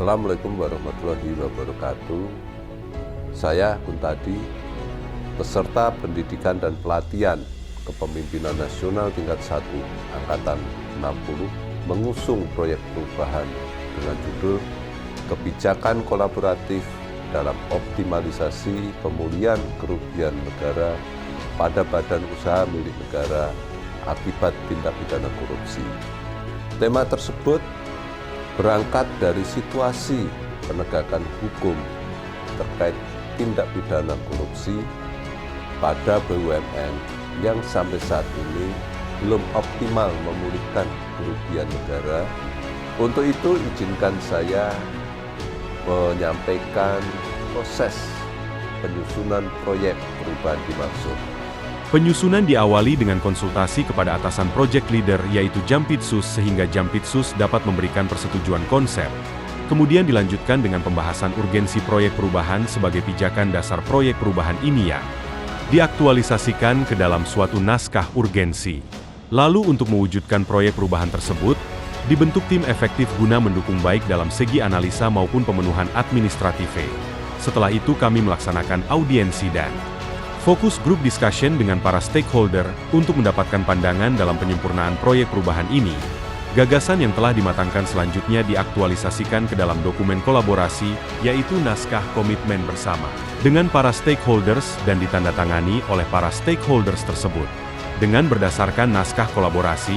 Assalamualaikum warahmatullahi wabarakatuh. Saya Kuntadi, peserta pendidikan dan pelatihan Kepemimpinan Nasional tingkat 1 Angkatan 60 mengusung proyek perubahan dengan judul Kebijakan Kolaboratif dalam Optimalisasi Pemulihan Kerugian Negara pada Badan Usaha Milik Negara akibat tindak pidana korupsi. Tema tersebut berangkat dari situasi penegakan hukum terkait tindak pidana korupsi pada BUMN yang sampai saat ini belum optimal memulihkan kerugian negara. Untuk itu izinkan saya menyampaikan proses penyusunan proyek perubahan dimaksud. Penyusunan diawali dengan konsultasi kepada atasan project leader yaitu Jampitsus sehingga Jampitsus dapat memberikan persetujuan konsep. Kemudian dilanjutkan dengan pembahasan urgensi proyek perubahan sebagai pijakan dasar proyek perubahan ini yang diaktualisasikan ke dalam suatu naskah urgensi. Lalu untuk mewujudkan proyek perubahan tersebut, dibentuk tim efektif guna mendukung baik dalam segi analisa maupun pemenuhan administratif. Setelah itu kami melaksanakan audiensi dan fokus group discussion dengan para stakeholder untuk mendapatkan pandangan dalam penyempurnaan proyek perubahan ini. Gagasan yang telah dimatangkan selanjutnya diaktualisasikan ke dalam dokumen kolaborasi, yaitu naskah komitmen bersama dengan para stakeholders dan ditandatangani oleh para stakeholders tersebut. Dengan berdasarkan naskah kolaborasi,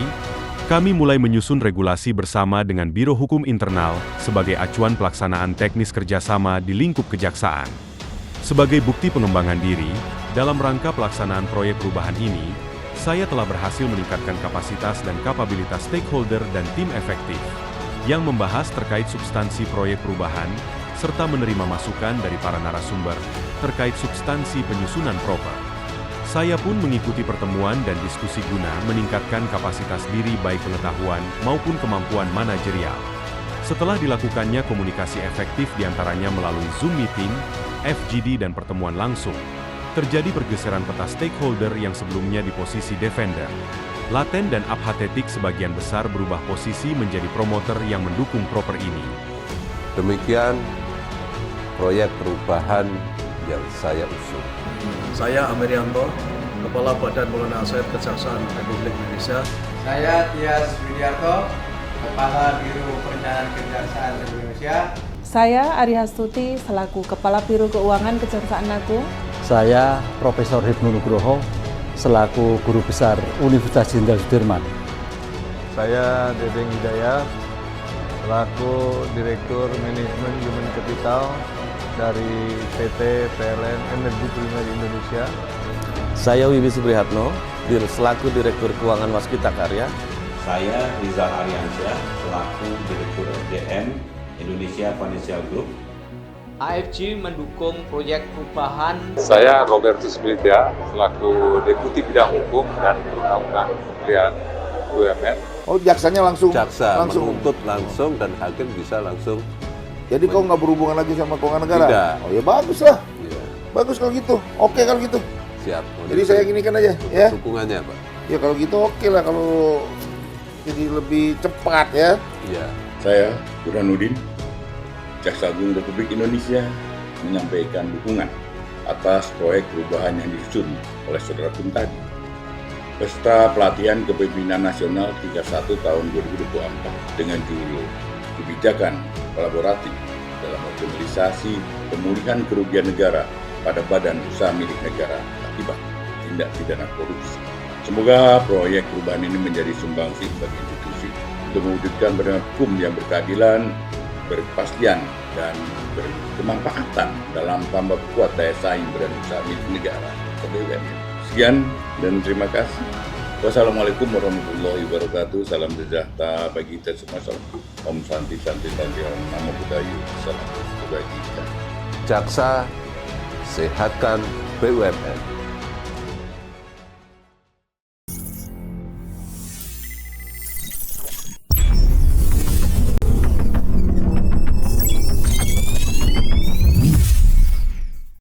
kami mulai menyusun regulasi bersama dengan Biro Hukum Internal sebagai acuan pelaksanaan teknis kerjasama di lingkup kejaksaan. Sebagai bukti pengembangan diri, dalam rangka pelaksanaan proyek perubahan ini, saya telah berhasil meningkatkan kapasitas dan kapabilitas stakeholder dan tim efektif yang membahas terkait substansi proyek perubahan, serta menerima masukan dari para narasumber terkait substansi penyusunan proper. Saya pun mengikuti pertemuan dan diskusi guna meningkatkan kapasitas diri baik pengetahuan maupun kemampuan manajerial. Setelah dilakukannya komunikasi efektif diantaranya melalui Zoom meeting, FGD dan pertemuan langsung, terjadi pergeseran peta stakeholder yang sebelumnya di posisi defender, laten dan apathetik sebagian besar berubah posisi menjadi promoter yang mendukung proper ini. Demikian proyek perubahan yang saya usung. Saya Amerianto, Kepala Badan Pengelolaan Aset Kejaksaan Republik Indonesia. Saya Tias Widiarto, Kepala Biro Perencanaan Kejaksaan Republik Indonesia. Saya Ari Hastuti selaku Kepala Biro Keuangan Kejaksaan Agung. Saya Profesor Hipnu Nugroho selaku Guru Besar Universitas Jenderal Sudirman. Saya Dedeng Hidayat selaku Direktur Manajemen Human Capital dari PT PLN Energi Primer Indonesia. Saya Wiwi Suprihatno selaku Direktur Keuangan Waskita Karya. Saya Rizal Aryansyah selaku Direktur SDM Indonesia Financial Group. AFG mendukung proyek perubahan. Saya Robertus Miltia selaku Deputi Bidang Hukum dan Undang-Undang Kementerian BUMN. Oh, jaksanya langsung menuntut langsung dan hakim bisa langsung. Jadi kau nggak berhubungan lagi sama keuangan negara? Tidak. Oh ya bagus lah. Ya. Bagus kalau gitu. Oke kalau gitu. Siap. Jadi saya ginikan aja ya. Dukungannya Pak. Ya kalau gitu oke lah, kalau jadi lebih cepat ya. Iya. Saya Burhanuddin, Jaksa Agung Republik Indonesia, menyampaikan dukungan atas proyek perubahan yang disusun oleh Saudara Kuntadi beserta pelatihan Kepemimpinan Nasional 31 tahun 2024 dengan judul Kebijakan Kolaboratif dalam Optimalisasi Pemulihan Kerugian Negara pada Badan Usaha Milik Negara akibat tindak pidana korupsi. Semoga proyek perubahan ini menjadi sumbangsi bagi institusi untuk mewujudkan badan hukum yang berkeadilan, berkepastian, dan berkemanfaatan dalam tambah kuat daya saing badan usaha milik negara atau BUMN. Sekian dan terima kasih. Wassalamualaikum warahmatullahi wabarakatuh. Salam sejahtera bagi kita semua. Om Santi Santi Santi Om Namo Buddhaya. Salam kebajikan. Jaksa sehatkan BUMN.